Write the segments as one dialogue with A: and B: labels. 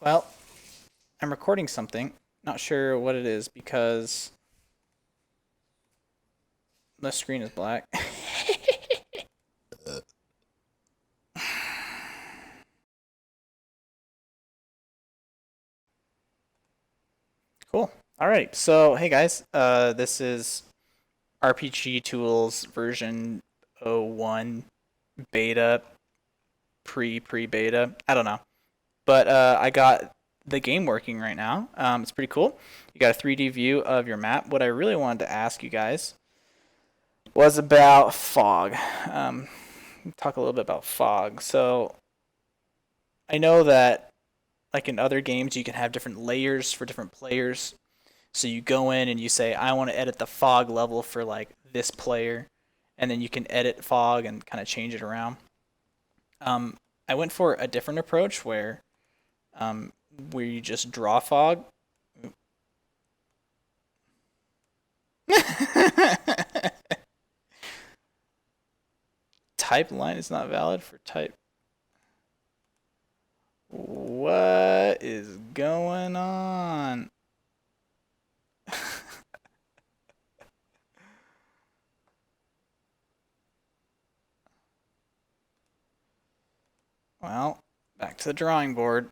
A: Well, I'm recording something. Not sure what it is because the screen is black. Cool. All right. So, hey guys, this is RPG Tools version 01 beta, pre-beta. I don't know. But I got the game working right now. It's pretty cool. You got a 3D view of your map. What I really wanted to ask you guys was about fog. Um, Talk a little bit about fog. So, I know that like in other games, you can have different layers for different players. So you go in and you say, I want to edit the fog level for like this player, and then you can edit fog and kind of change it around. Um, I went for a different approach um, where you just draw fog. Type line is not valid for type. What is going on? Well, back to the drawing board.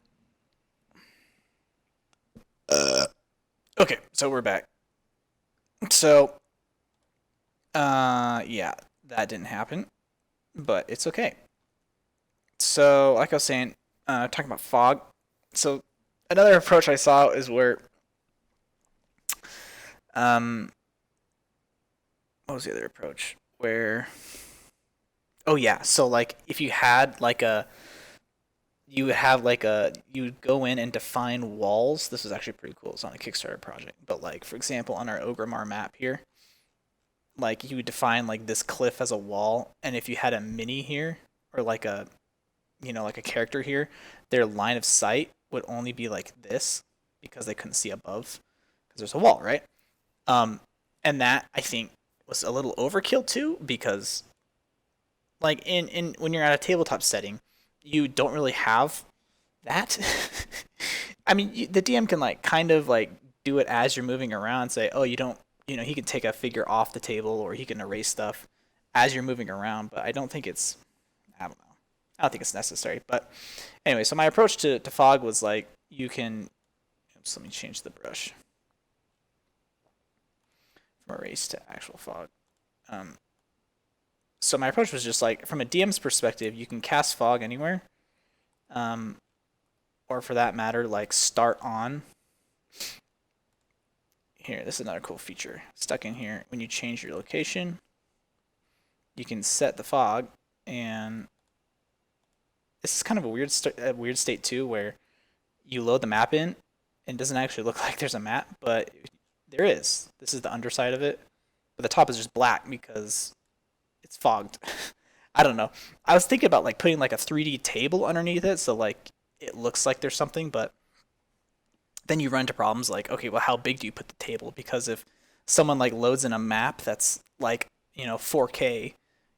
A: Okay, so we're back. So, yeah, that didn't happen, but it's okay. So, like I was saying, talking about fog. So, another approach I saw is where, um, what was the other approach? Where, oh yeah, so like if you had like you would have like you would go in and define walls. This is actually pretty cool. It's on a Kickstarter project, but like for example, on our Ogrimmar map here, like you would define like this cliff as a wall, and if you had a mini here or like a like a character here, their line of sight would only be like this because they couldn't see above because there's a wall, right? Um, and that I think was a little overkill too because like in when you're at a tabletop setting, you don't really have that. I mean, the DM can like kind of like do it as you're moving around. Say, oh, you don't, he can take a figure off the table or he can erase stuff as you're moving around. But I don't think it's, I don't know. I don't think it's necessary. But anyway, so my approach to fog was like you can. Oops, let me change the brush from erase to actual fog. Um, so my approach was just like from a DM's perspective, you can cast fog anywhere, um, or for that matter, like start on. Here, this is another cool feature stuck in here. When you change your location, you can set the fog, and this is kind of a weird state too, where you load the map in, and it doesn't actually look like there's a map, but there is. This is the underside of it, but the top is just black because it's fogged. I don't know. I was thinking about like putting like a 3D table underneath it, so like it looks like there's something, but then you run into problems like, okay, well, how big do you put the table? Because if someone like loads in a map that's like 4K,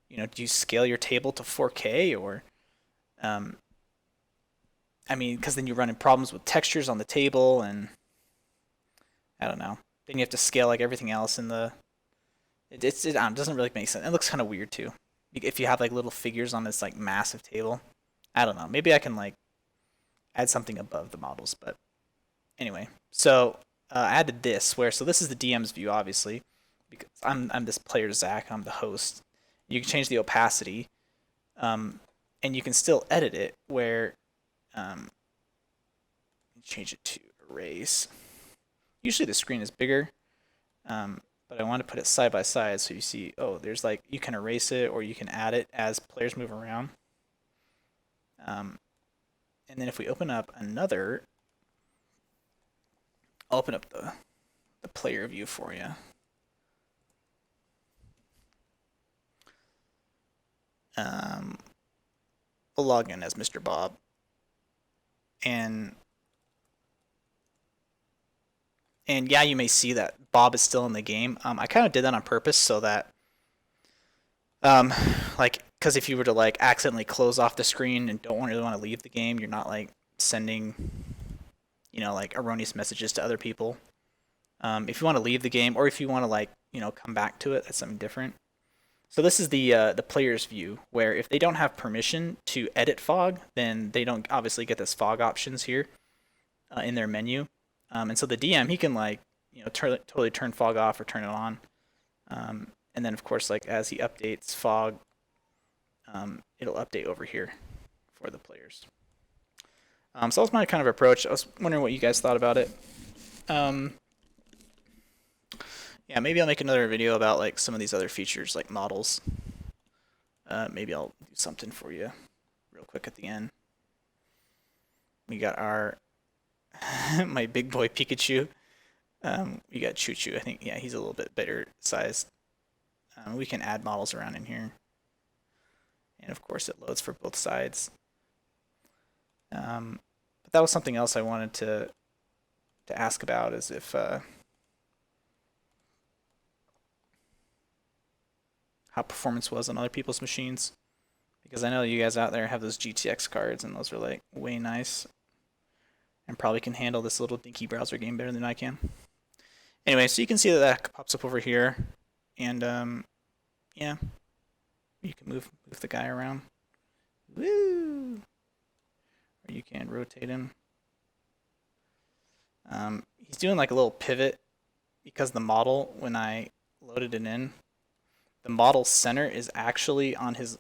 A: do you scale your table to 4K or, um, I mean, because then you run into problems with textures on the table and I don't know. Then you have to scale like everything else in the. It doesn't really make sense. It looks kind of weird too. If you have like little figures on this like massive table, I don't know. Maybe I can like add something above the models, but anyway, so I added this where so this is the DM's view, obviously, because I'm this player Zach. I'm the host. You can change the opacity, and you can still edit it where um, change it to erase. Usually the screen is bigger, but I want to put it side by side so you see. Oh, there's like you can erase it or you can add it as players move around. And then if we open up another, I'll open up the player view for you. Um, we'll log in as Mr. Bob. And yeah, you may see that Bob is still in the game. I kind of did that on purpose so that, um, like, because if you were to like accidentally close off the screen and don't really want to leave the game, you're not like sending like erroneous messages to other people. If you want to leave the game, or if you want to like, come back to it, that's something different. So this is the player's view, where if they don't have permission to edit fog, then they don't obviously get this fog options here in their menu. And so the DM, he can like, totally turn fog off or turn it on. And then of course, like as he updates fog, it'll update over here for the players. So that was my kind of approach. I was wondering what you guys thought about it. Yeah, maybe I'll make another video about like some of these other features like models. Maybe I'll do something for you real quick at the end. We got our my big boy Pikachu. We got Choo Choo. I think, yeah, he's a little bit better sized. We can add models around in here. And of course it loads for both sides. But that was something else I wanted to ask about, is if how performance was on other people's machines, because I know you guys out there have those GTX cards and those are like way nice and probably can handle this little dinky browser game better than I can. Anyway, so you can see that pops up over here, and yeah, you can move the guy around. Woo! Or you can rotate him. He's doing like a little pivot because the model, when I loaded it in, the model center is actually on his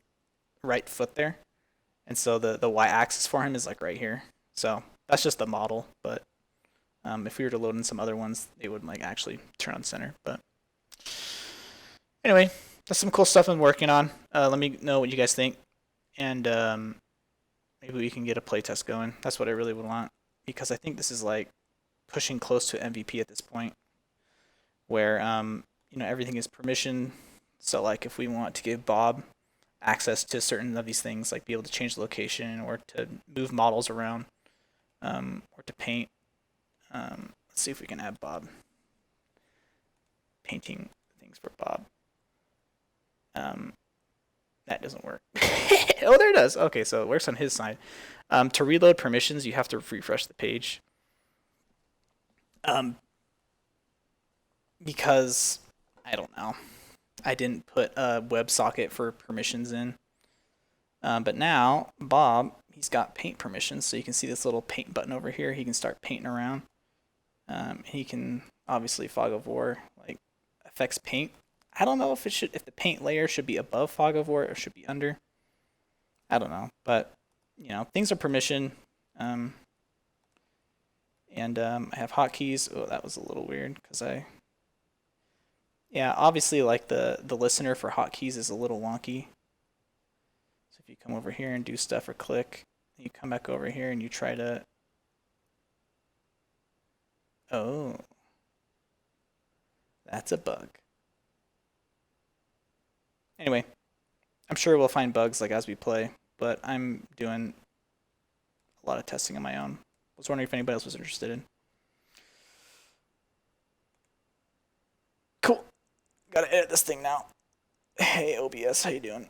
A: right foot there. And so the y-axis for him is like right here. So that's just the model, but if we were to load in some other ones, they would like actually turn on center. But anyway, that's some cool stuff I'm working on. Let me know what you guys think, and maybe we can get a playtest going. That's what I really would want, because I think this is like pushing close to MVP at this point, where everything is permission. So like if we want to give Bob access to certain of these things, like be able to change the location or to move models around, or to paint. Let's see if we can add Bob. Painting things for Bob. That doesn't work. Oh, there it does. Okay, so it works on his side. To reload permissions, you have to refresh the page. Because, I don't know, I didn't put a WebSocket for permissions in. But now, Bob, he's got paint permissions, so you can see this little paint button over here. He can start painting around. He can, obviously, Fog of War, like, affects paint. I don't know if the paint layer should be above Fog of War or should be under. I don't know, but, things are permission. And I have hotkeys. Oh, that was a little weird, because yeah, obviously, like, the listener for hotkeys is a little wonky. So if you come over here and do stuff or click, you come back over here and you try to... Oh. That's a bug. Anyway, I'm sure we'll find bugs like as we play, but I'm doing a lot of testing on my own. I was wondering if anybody else was interested in. Cool. Gotta edit this thing now. Hey, OBS, how you doing?